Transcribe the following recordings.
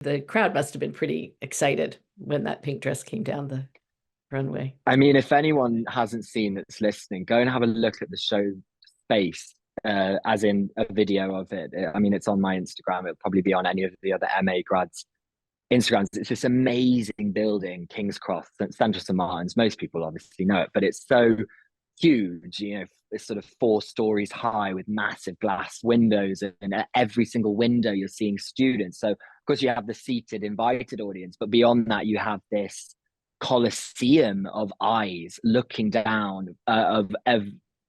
The crowd must have been pretty excited when that pink dress came down the runway. I mean, if anyone hasn't seen that's listening, go and have a look at the show space, as in a video of it. I mean, it's on my Instagram. It'll probably be on any of the other MA grads' Instagrams. It's this amazing building, King's Cross, Central St Martin's. Most people obviously know it, but it's so huge. It's sort of 4 stories high with massive glass windows, and at every single window you're seeing students. So of course you have the seated invited audience, but beyond that you have this coliseum of eyes looking down, of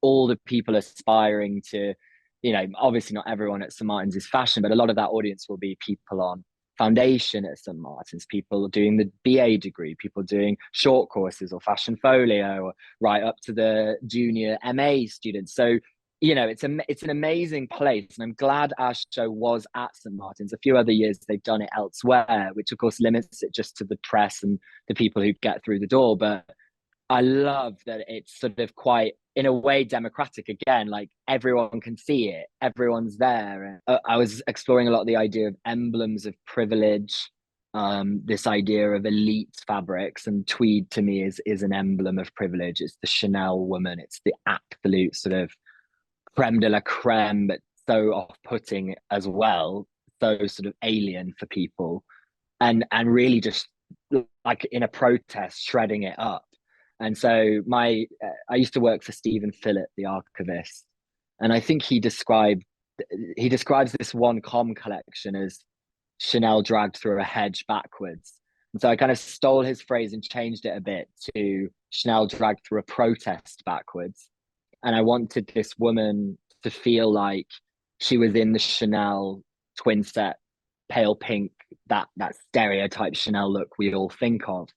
all the people aspiring to, obviously not everyone at St Martin's is fashion, but a lot of that audience will be people on foundation at St Martin's, people doing the BA degree, people doing short courses or fashion folio, or right up to the junior MA students. So it's an amazing place, and I'm glad our show was at St Martin's. A few other years they've done it elsewhere, which of course limits it just to the press and the people who get through the door. But I love that it's sort of quite, in a way, democratic again. Like everyone can see it, everyone's there. I was exploring a lot of the idea of emblems of privilege, this idea of elite fabrics, and tweed to me is an emblem of privilege. It's the Chanel woman. It's the absolute sort of creme de la creme, but so off-putting as well, so sort of alien for people, and really just like in a protest, shredding it up. And so I used to work for Stephen Phillip, the archivist, and I think he describes this one com collection as Chanel dragged through a hedge backwards. And so I kind of stole his phrase and changed it a bit to Chanel dragged through a protest backwards. And I wanted this woman to feel like she was in the Chanel twin set, pale pink, that stereotype Chanel look we all think of.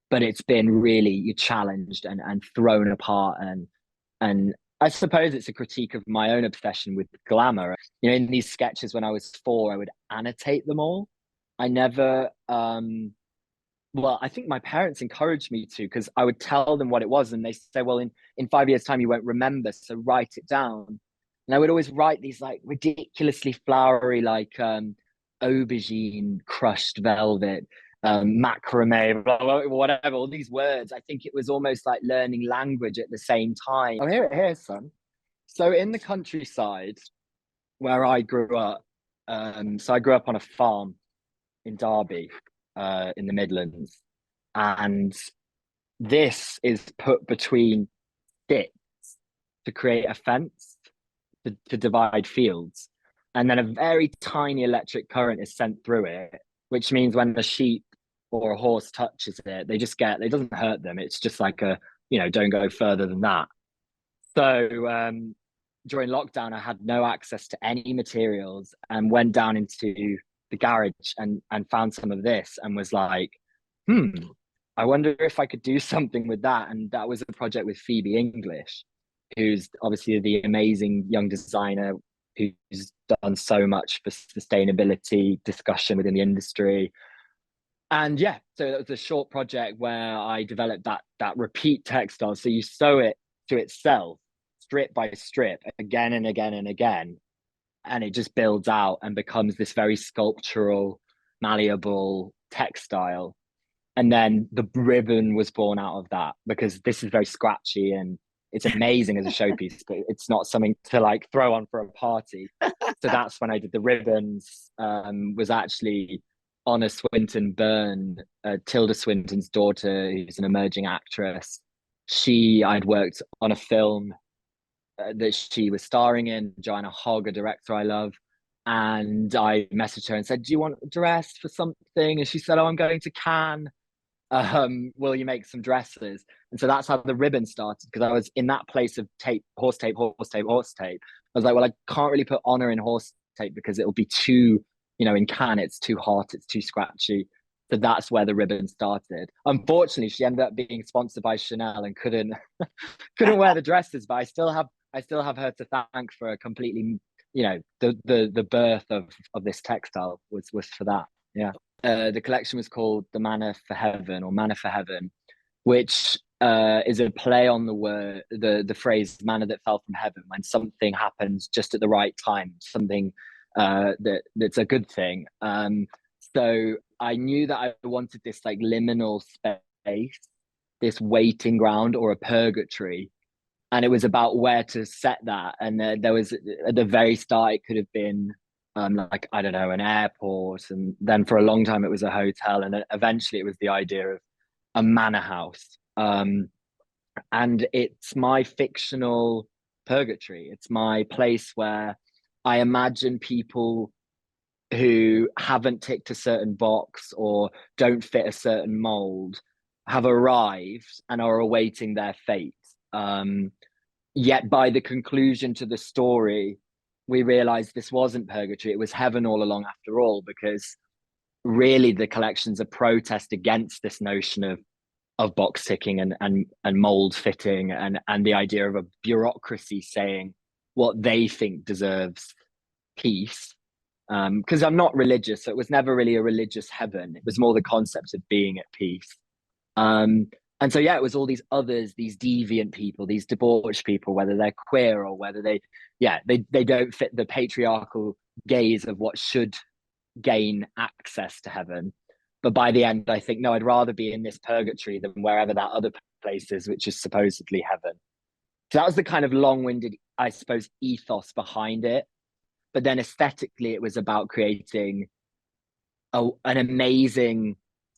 But it's been really challenged and thrown apart. And I suppose it's a critique of my own obsession with glamour. In these sketches when I was 4, I would annotate them all. I never, well, I think my parents encouraged me to, because I would tell them what it was, and they say, well, in 5 years' time, you won't remember, so write it down. And I would always write these like ridiculously flowery, like aubergine crushed velvet, macrame, blah, blah, whatever, all these words. I think it was almost like learning language at the same time. Oh, here, son. So in the countryside where I grew up, so I grew up on a farm in Derby, in the Midlands, and this is put between sticks to create a fence to divide fields, and then a very tiny electric current is sent through it, which means when the sheep or a horse touches it, it doesn't hurt them. It's just like don't go further than that. So during lockdown, I had no access to any materials and went down into the garage and found some of this and was like, I wonder if I could do something with that. And that was a project with Phoebe English, who's obviously the amazing young designer who's done so much for sustainability discussion within the industry. And yeah, so that was a short project where I developed that repeat textile. So you sew it to itself, strip by strip, again and again and again, and it just builds out and becomes this very sculptural, malleable textile. And then the ribbon was born out of that, because this is very scratchy and it's amazing as a showpiece, but it's not something to like throw on for a party. So that's when I did the ribbons. Was actually Honor Swinton Byrne, Tilda Swinton's daughter, who's an emerging actress. I'd worked on a film that she was starring in, Joanna Hogg, a director I love. And I messaged her and said, do you want a dress for something? And she said, oh, I'm going to Cannes. Will you make some dresses? And so that's how the ribbon started, because I was in that place of tape, horse tape, horse tape, horse tape. I was like, well, I can't really put Honor in horse tape because it'll be too, in Cannes, it's too hot, it's too scratchy. So that's where the ribbon started. Unfortunately, she ended up being sponsored by Chanel and couldn't wear the dresses, but I still have her to thank for a completely, the birth of this textile was for that. Yeah. The collection was called the Manna for Heaven, or Manna for Heaven, which is a play on the word, the phrase manna that fell from heaven, when something happens just at the right time, something that's a good thing. So I knew that I wanted this like liminal space, this waiting ground or a purgatory. And it was about where to set that. And there was at the very start, it could have been like, I don't know, an airport. And then for a long time, it was a hotel. And eventually it was the idea of a manor house. And it's my fictional purgatory. It's my place where I imagine people who haven't ticked a certain box or don't fit a certain mold have arrived and are awaiting their fate. Yet by the conclusion to the story, we realized this wasn't purgatory, it was heaven all along after all, because really the collection's a protest against this notion of box ticking and mold fitting and the idea of a bureaucracy saying what they think deserves peace. Because I'm not religious, so it was never really a religious heaven. It was more the concept of being at peace. And so, yeah, it was all these others, these deviant people, these debauched people, whether they're queer or whether they don't fit the patriarchal gaze of what should gain access to heaven. But by the end, I think, no, I'd rather be in this purgatory than wherever that other place is, which is supposedly heaven. So that was the kind of long-winded, I suppose, ethos behind it. But then aesthetically, it was about creating an amazing,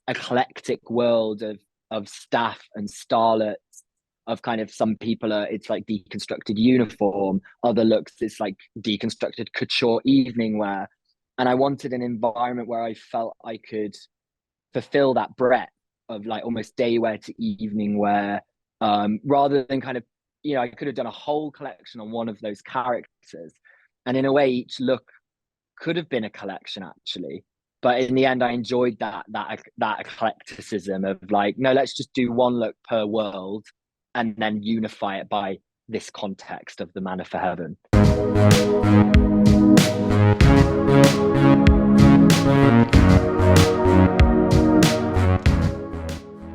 eclectic world of staff and starlets, of kind of some people it's like deconstructed uniform, other looks it's like deconstructed couture evening wear. And I wanted an environment where I felt I could fulfill that breadth of like almost day wear to evening wear, rather than kind of, I could have done a whole collection on one of those characters. And in a way, each look could have been a collection actually. But in the end, I enjoyed that eclecticism of like, no, let's just do one look per world and then unify it by this context of the manor for heaven.